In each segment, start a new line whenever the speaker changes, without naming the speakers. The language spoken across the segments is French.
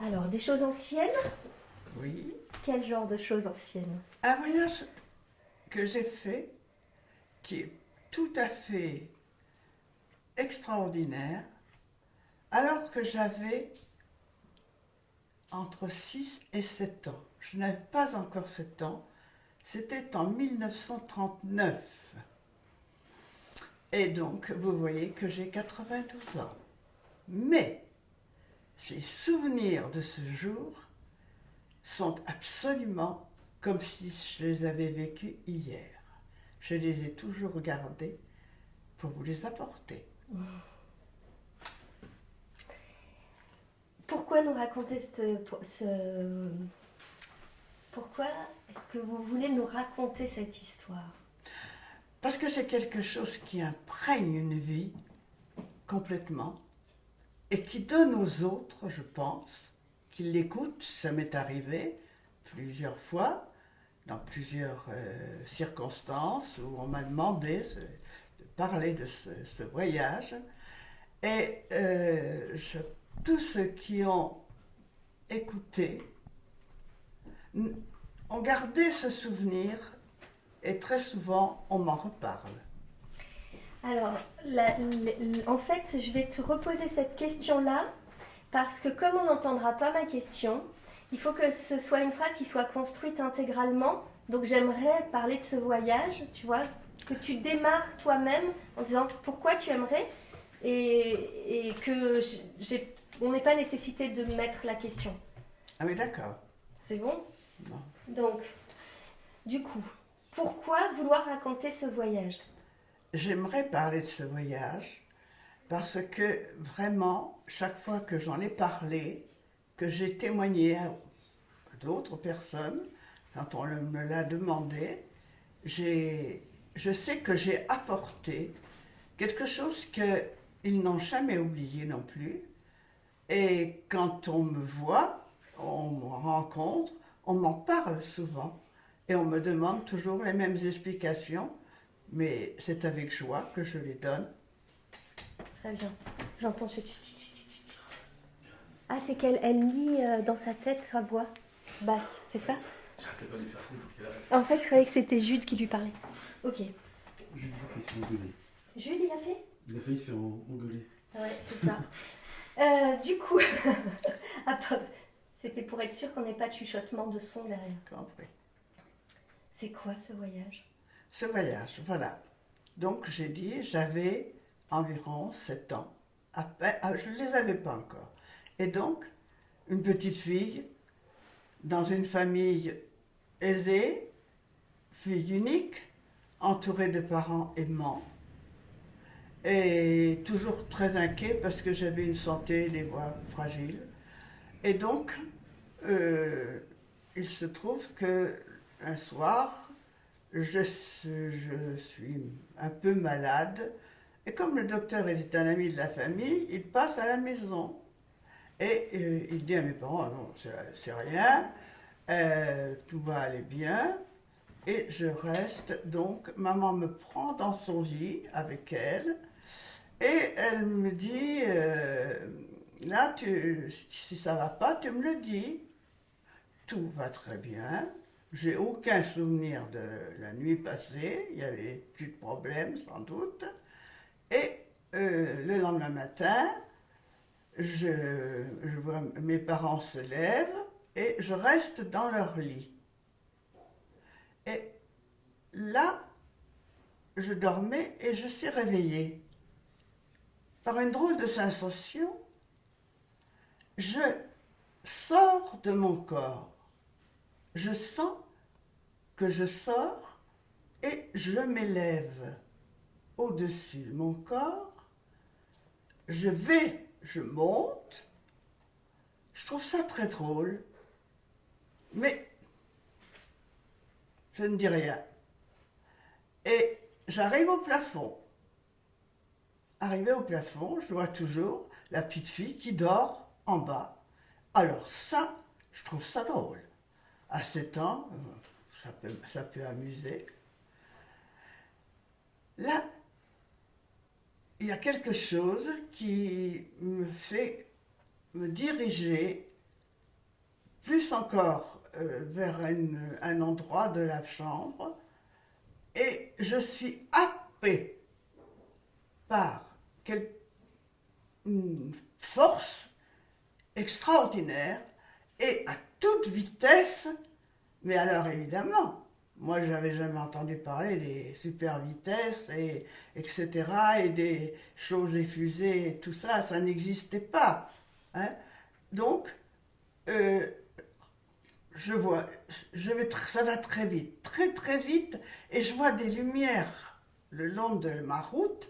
Alors, des choses anciennes?
Oui.
Quel genre de choses anciennes?
Un voyage que j'ai fait qui est tout à fait extraordinaire, alors que j'avais entre 6 et 7 ans. Je n'avais pas encore 7 ans, c'était en 1939. Et donc, vous voyez que j'ai 92 ans. Mais les souvenirs de ce jour sont absolument comme si je les avais vécus hier. Je les ai toujours gardés pour vous les apporter.
Pourquoi nous raconter Pourquoi est-ce que vous voulez nous raconter cette histoire?
Parce que c'est quelque chose qui imprègne une vie complètement et qui donne aux autres, je pense, qui l'écoutent. Ça m'est arrivé plusieurs fois, dans plusieurs circonstances où on m'a demandé de parler de ce voyage. Et tous ceux qui ont écouté ont gardé ce souvenir et très souvent on m'en reparle.
Alors, en fait, je vais te reposer cette question-là parce que comme on n'entendra pas ma question, il faut que ce soit une phrase qui soit construite intégralement. Donc j'aimerais parler de ce voyage, tu vois, que tu démarres toi-même en disant pourquoi tu aimerais et que on n'ait pas nécessité de mettre la question.
Ah oui, d'accord.
C'est bon?
Bon.
Donc, du coup, pourquoi vouloir raconter ce voyage?
J'aimerais parler de ce voyage parce que vraiment, chaque fois que j'en ai parlé, que j'ai témoigné à d'autres personnes, quand on me l'a demandé, je sais que j'ai apporté quelque chose qu'ils n'ont jamais oublié non plus. Et quand on me voit, on me rencontre, on m'en parle souvent. Et on me demande toujours les mêmes explications, mais c'est avec joie que je les donne.
Très bien. J'entends ce tch, tch, tch, tch. Ah, c'est qu'elle lit dans sa tête sa voix basse, c'est ça?
J'arrêtais pas de faire ça depuis là.
En fait, je croyais que c'était Jude qui lui parlait. Ok.
Jules, il a failli se faire engueuler.
Jude, il a fait?
Il a failli se faire engueuler.
Ouais, c'est ça. Du coup, attends, c'était pour être sûr qu'on n'ait pas de chuchotement de son derrière.
Compris.
C'est quoi ce voyage?
Ce voyage, voilà. Donc j'ai dit, j'avais environ 7 ans. Je ne les avais pas encore. Et donc, une petite fille, dans une famille aisée, fille unique, entourée de parents aimants, et toujours très inquiet parce que j'avais une santé des voix fragile. Et donc, il se trouve que un soir, je suis un peu malade, et comme le docteur était un ami de la famille, il passe à la maison. Et il dit à mes parents, non, c'est rien, tout va aller bien. Et je reste, donc maman me prend dans son lit avec elle, et elle me dit, là, si ça va pas, tu me le dis. Tout va très bien. J'ai aucun souvenir de la nuit passée, il n'y avait plus de problème sans doute. Et le lendemain matin, je vois mes parents se lèvent et je reste dans leur lit. Et là, je dormais et je suis réveillée. Par une drôle de sensation, je sors de mon corps. Je sens que je sors et je m'élève au-dessus de mon corps. Je monte. Je trouve ça très drôle. Mais je ne dis rien. Et j'arrive au plafond. Arrivé au plafond, je vois toujours la petite fille qui dort en bas. Alors ça, je trouve ça drôle. À 7 ans, ça peut amuser. Là, il y a quelque chose qui me fait me diriger plus encore vers un endroit de la chambre, et je suis happée par une force extraordinaire, et à toute vitesse. Mais alors évidemment, moi je n'avais jamais entendu parler des super vitesses, etc., et des choses effusées, et tout ça, ça n'existait pas. Hein. Donc, je vois, ça va très vite, très très vite, et je vois des lumières le long de ma route,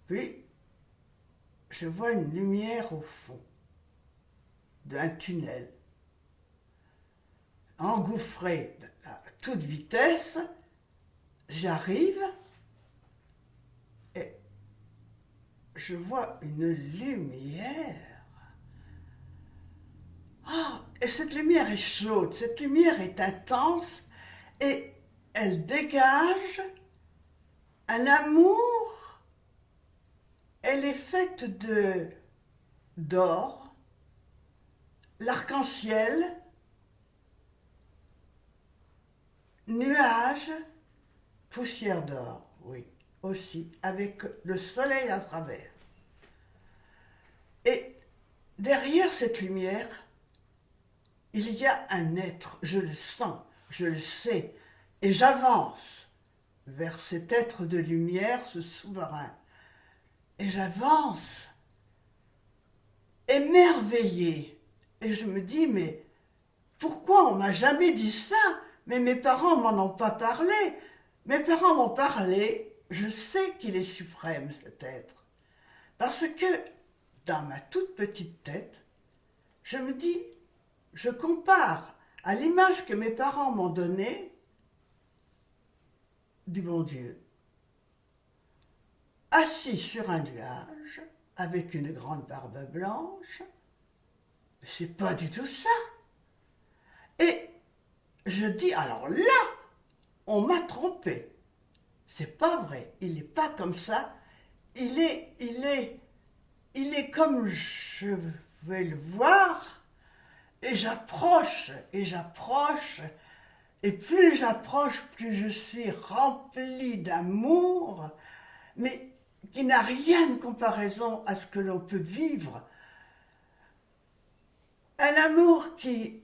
puis je vois une lumière au fond d'un tunnel, engouffré à toute vitesse. J'arrive et je vois une lumière. Ah, et cette lumière est chaude, cette lumière est intense, et elle dégage un amour. Elle est faite d'or, l'arc-en-ciel, nuages, poussière d'or, oui, aussi, avec le soleil à travers. Et derrière cette lumière, il y a un être, je le sens, je le sais, et j'avance vers cet être de lumière, ce souverain. Et j'avance, émerveillée. Et je me dis, mais pourquoi on m'a jamais dit ça? Mais mes parents m'en ont pas parlé. Mes parents m'ont parlé, je sais qu'il est suprême cet être. Parce que dans ma toute petite tête, je me dis, je compare à l'image que mes parents m'ont donnée du bon Dieu, assis sur un nuage, avec une grande barbe blanche. C'est pas du tout ça. Et je dis, alors là, on m'a trompé. C'est pas vrai, il n'est pas comme ça. Il est comme je vais le voir, et j'approche, et plus j'approche, plus je suis remplie d'amour, mais qui n'a rien de comparaison à ce que l'on peut vivre. Un amour qui...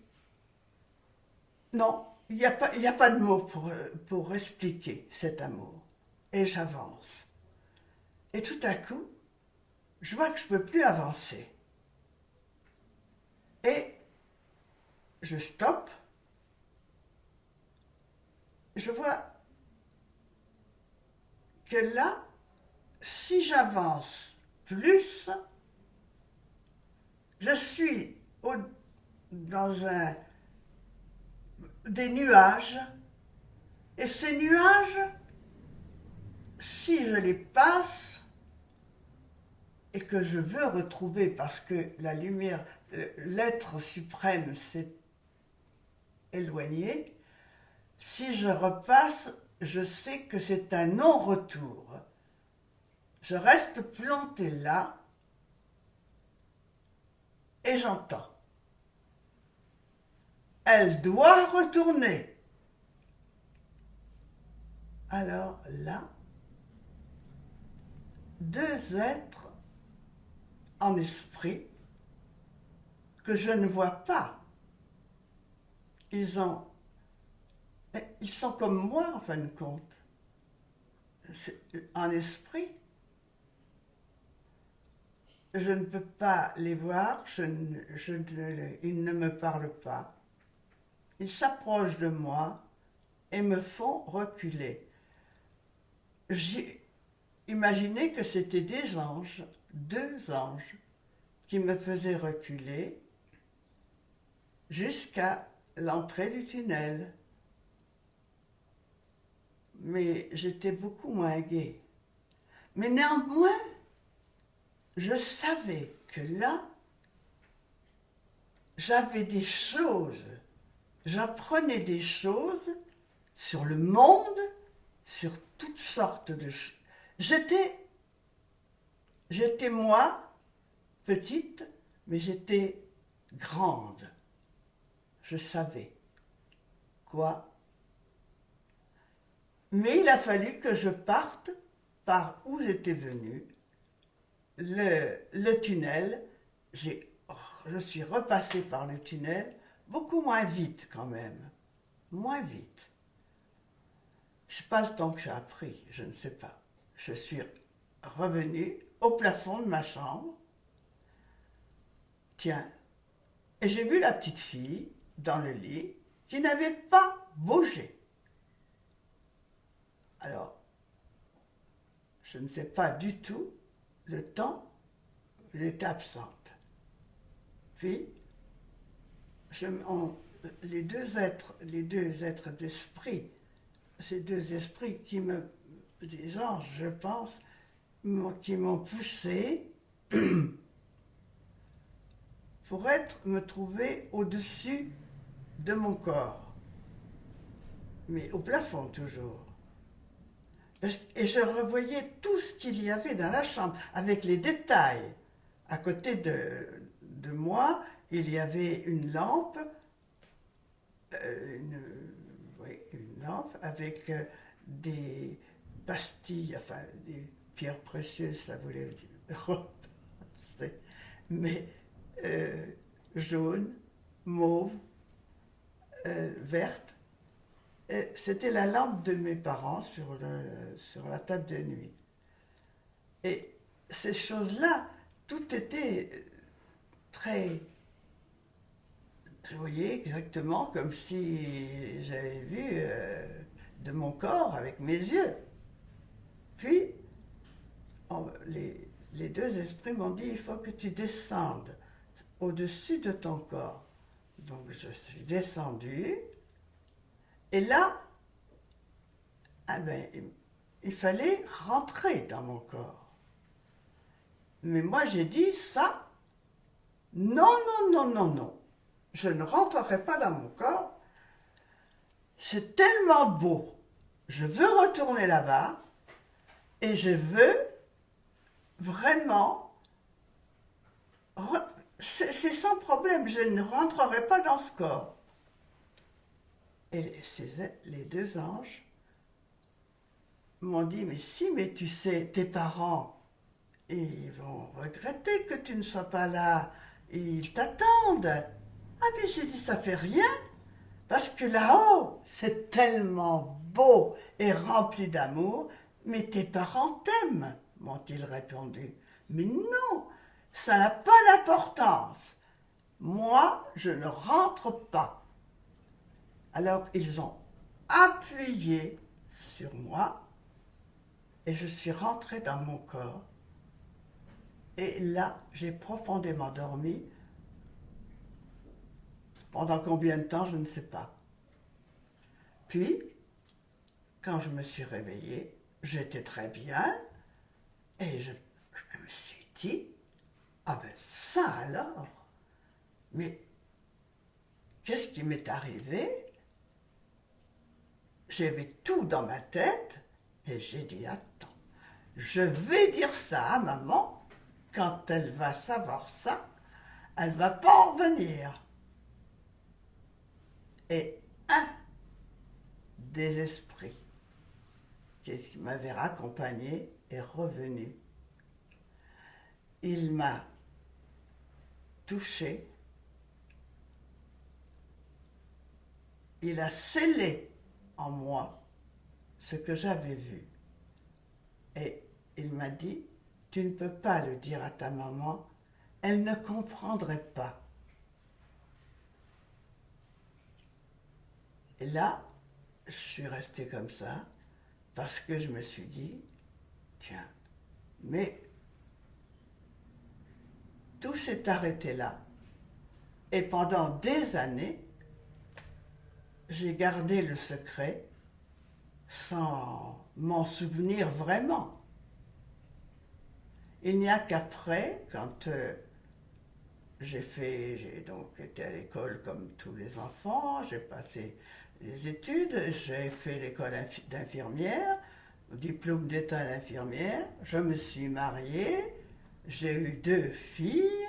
Non, il n'y a pas de mots pour expliquer cet amour. Et j'avance. Et tout à coup, je vois que je ne peux plus avancer. Et je stoppe. Je vois que là, si j'avance plus, je suis dans des nuages, et ces nuages, si je les passe, et que je veux retrouver, parce que la lumière, l'être suprême s'est éloigné, si je repasse, je sais que c'est un non-retour. Je reste plantée là, et j'entends. Elle doit retourner. Alors là, deux êtres en esprit que je ne vois pas. Ils sont comme moi en fin de compte. En esprit, je ne peux pas les voir, ils ne me parlent pas. Ils s'approchent de moi et me font reculer. J'ai imaginé que c'était des anges, deux anges, qui me faisaient reculer jusqu'à l'entrée du tunnel. Mais j'étais beaucoup moins gaie. Mais néanmoins, je savais que là, j'avais des choses, j'apprenais des choses sur le monde, sur toutes sortes de choses. J'étais moi, petite, mais j'étais grande. je savais. Quoi? Mais il a fallu que je parte par où j'étais venue. Le tunnel, je suis repassée par le tunnel, beaucoup moins vite quand même. Moins vite. Je ne sais pas le temps que ça a pris, je ne sais pas. Je suis revenue au plafond de ma chambre. Tiens, et j'ai vu la petite fille dans le lit qui n'avait pas bougé. Alors, je ne sais pas du tout le temps où elle était absente. Puis, les deux êtres d'esprit, ces deux esprits des anges, je pense, qui m'ont poussé pour me trouver au-dessus de mon corps, mais au plafond toujours. Et je revoyais tout ce qu'il y avait dans la chambre, avec les détails. À côté de moi, il y avait une lampe, une lampe avec des pastilles, enfin des pierres précieuses, ça voulait dire, mais jaune, mauve, verte. C'était la lampe de mes parents sur la table de nuit. Et ces choses-là, tout était très... Je voyais exactement comme si j'avais vu de mon corps avec mes yeux. Puis, les deux esprits m'ont dit, il faut que tu descendes au-dessus de ton corps. Donc je suis descendue. Et là, ah ben, il fallait rentrer dans mon corps. Mais moi j'ai dit ça, non, non, non, non, non. Je ne rentrerai pas dans mon corps. C'est tellement beau. Je veux retourner là-bas et je veux vraiment... C'est sans problème, je ne rentrerai pas dans ce corps. Et les deux anges m'ont dit, mais si, mais tu sais, tes parents, ils vont regretter que tu ne sois pas là, ils t'attendent. Ah mais j'ai dit, ça fait rien, parce que là-haut, c'est tellement beau et rempli d'amour, mais tes parents t'aiment, m'ont-ils répondu. Mais non, ça n'a pas d'importance. Moi, je ne rentre pas. Alors, ils ont appuyé sur moi et je suis rentrée dans mon corps. Et là, j'ai profondément dormi. Pendant combien de temps, je ne sais pas. Puis, quand je me suis réveillée, j'étais très bien et je me suis dit, ah ben ça alors, mais qu'est-ce qui m'est arrivé? J'avais tout dans ma tête et j'ai dit, attends, je vais dire ça à maman, quand elle va savoir ça, elle va pas en revenir. Et un des esprits qui m'avait raccompagné est revenu. Il m'a touché, il a scellé en moi ce que j'avais vu. Et il m'a dit, tu ne peux pas le dire à ta maman, elle ne comprendrait pas. Et là, je suis restée comme ça, parce que je me suis dit, tiens, mais tout s'est arrêté là. Et pendant des années, j'ai gardé le secret sans m'en souvenir vraiment. Il n'y a qu'après, quand j'ai donc été à l'école comme tous les enfants, j'ai passé les études, j'ai fait l'école d'infirmière, diplôme d'état d'infirmière, je me suis mariée, j'ai eu 2 filles,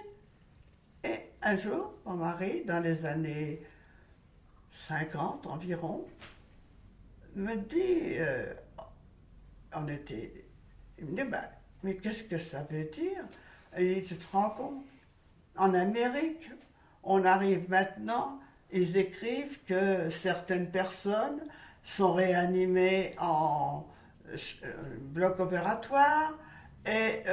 et un jour, mon mari, dans les années 50 environ, me dit, il me dit, bah, mais qu'est-ce que ça veut dire? Et il dit, tu te rends compte? En Amérique, on arrive maintenant, ils écrivent que certaines personnes sont réanimées en bloc opératoire et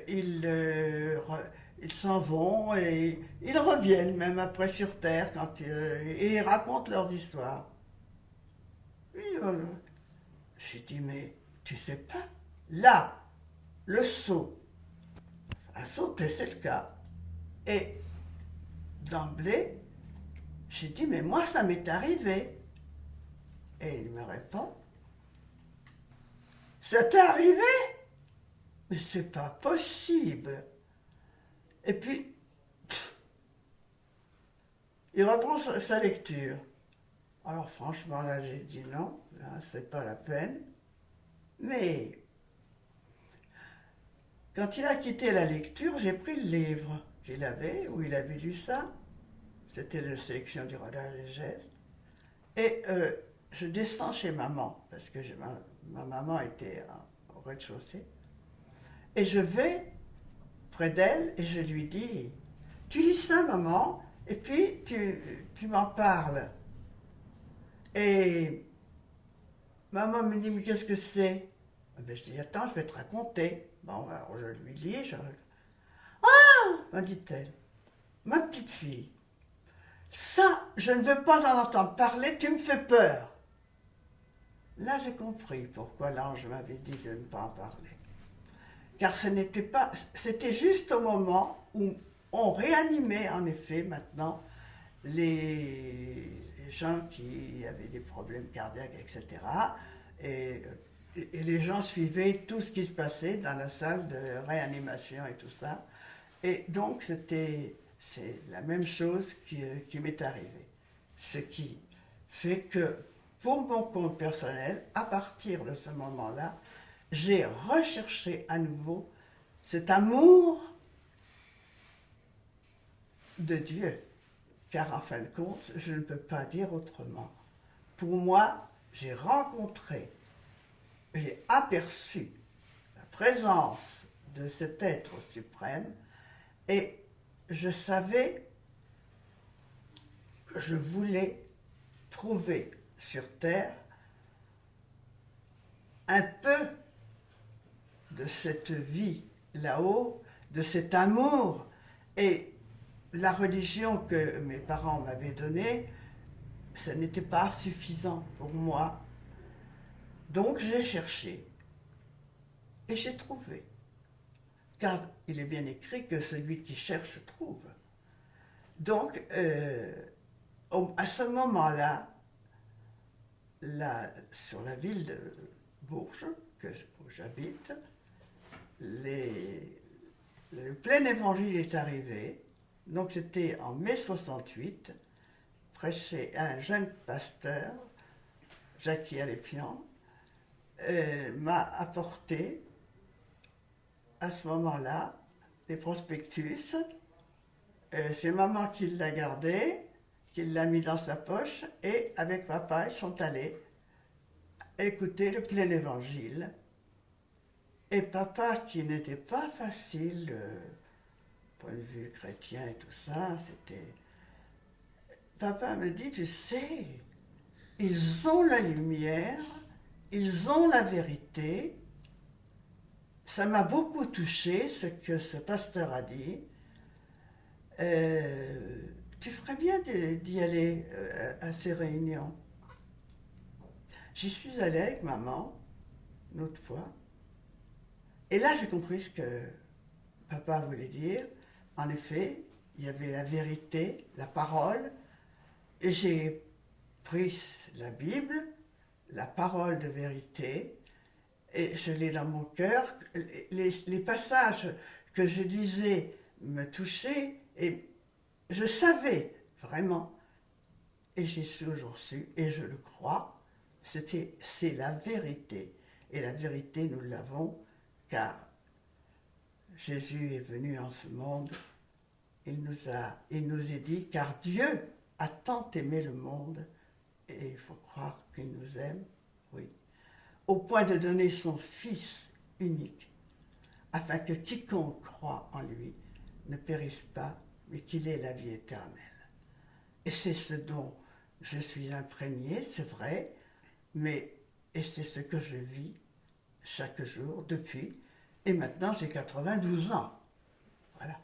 ils s'en vont et ils reviennent même après sur Terre et ils racontent leurs histoires. Oui, j'ai dit, mais tu sais pas, là, le saut a sauté, c'est le cas. Et d'emblée, j'ai dit, mais moi, ça m'est arrivé. Et il me répond, ça t'est arrivé? Mais c'est pas possible. Et puis, il reprend sa lecture. Alors franchement, là, j'ai dit non, là, c'est pas la peine. Mais quand il a quitté la lecture, j'ai pris le livre qu'il avait, où il avait lu ça. C'était la sélection du rodage des gestes. Et je descends chez maman, parce que ma maman était au rez-de-chaussée. Et je vais près d'elle et je lui dis, tu lis ça, maman, et puis tu m'en parles. Et maman me dit, mais qu'est-ce que c'est? Ben, je dis, attends, je vais te raconter. Bon, alors je lui lis, ah, me dit-elle, ma petite fille, ça, je ne veux pas en entendre parler, tu me fais peur. Là, j'ai compris pourquoi l'ange m'avait dit de ne pas en parler. Car ce n'était pas, c'était juste au moment où on réanimait, en effet, maintenant, les gens qui avaient des problèmes cardiaques, etc. Et les gens suivaient tout ce qui se passait dans la salle de réanimation et tout ça. Et donc, c'est la même chose qui m'est arrivée. Ce qui fait que, pour mon compte personnel, à partir de ce moment-là, j'ai recherché à nouveau cet amour de Dieu. Car en fin de compte, je ne peux pas dire autrement. Pour moi, j'ai rencontré, j'ai aperçu la présence de cet être suprême et je savais que je voulais trouver sur Terre un peu de cette vie là-haut, de cet amour. Et la religion que mes parents m'avaient donnée, ce n'était pas suffisant pour moi. Donc j'ai cherché et j'ai trouvé. Car il est bien écrit que celui qui cherche trouve. Donc, à ce moment-là, sur la ville de Bourges, où j'habite, le plein évangile est arrivé. Donc c'était en mai 68, prêché un jeune pasteur, Jackie Alépian, m'a apporté à ce moment-là des prospectus. C'est maman qui l'a gardé, qui l'a mis dans sa poche, et avec papa, ils sont allés écouter le plein évangile. Et papa, qui n'était pas facile, point de vue chrétien et tout ça, papa me dit, tu sais, ils ont la lumière, ils ont la vérité. Ça m'a beaucoup touché, ce que ce pasteur a dit. Tu ferais bien d'y aller à ces réunions. J'y suis allée avec maman, une autre fois. Et là, j'ai compris ce que papa voulait dire. En effet, il y avait la vérité, la parole. Et j'ai pris la Bible, la parole de vérité, et je l'ai dans mon cœur. Les passages que je lisais me touchaient, et je savais vraiment, et j'ai toujours su, et je le crois, c'est la vérité. Et la vérité, nous l'avons, car Jésus est venu en ce monde, il nous est dit, car Dieu a tant aimé le monde, et il faut croire qu'il nous aime, oui, au point de donner son Fils unique, afin que quiconque croit en lui ne périsse pas, mais qu'il ait la vie éternelle. Et c'est ce dont je suis imprégnée, c'est vrai, et c'est ce que je vis chaque jour depuis, et maintenant j'ai 92 ans. Voilà.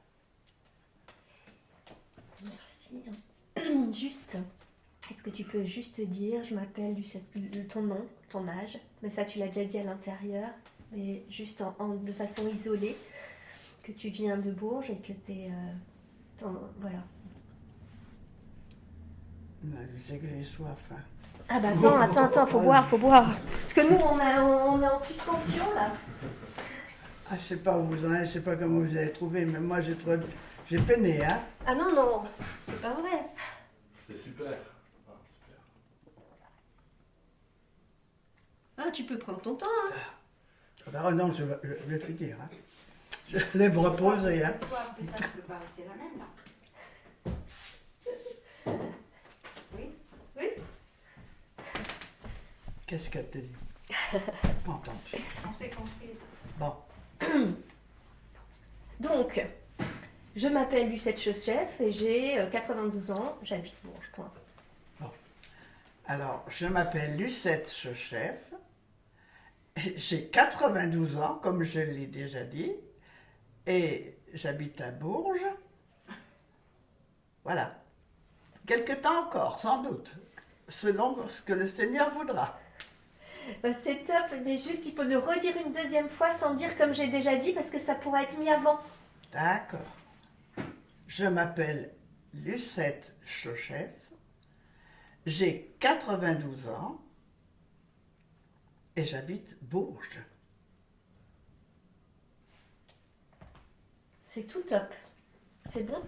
Merci. Juste, est-ce que tu peux juste dire, je m'appelle ton nom, ton âge, mais ça tu l'as déjà dit à l'intérieur, mais juste de façon isolée, que tu viens de Bourges et que tu es... voilà.
C'est que j'ai soif. Hein.
Ah bah attends, faut boire. Parce que nous, on est en suspension là.
Ah, je sais pas où vous en êtes, je sais pas comment vous avez trouvé, mais moi j'ai peiné, hein.
Ah non, c'est pas vrai.
C'était super. Ah, super.
Ah, tu peux prendre ton temps, hein.
Alors non, je vais finir, hein. Je vais me reposer, hein.
Voir que ça ne peut pas rester la même, là. Oui.
Qu'est-ce qu'elle te dit? Pas entendu.
On s'est compris.
Bon.
Donc, je m'appelle Lucette Chochef et j'ai 92 ans, j'habite Bourges, point.
Alors, je m'appelle Lucette Chochef, j'ai 92 ans, comme je l'ai déjà dit, et j'habite à Bourges. Voilà. Quelque temps encore, sans doute, selon ce que le Seigneur voudra.
C'est top, mais juste il faut le redire une deuxième fois sans dire comme j'ai déjà dit parce que ça pourrait être mis avant.
D'accord. Je m'appelle Lucette Chochef, j'ai 92 ans et j'habite Bourges.
C'est tout top. C'est bon?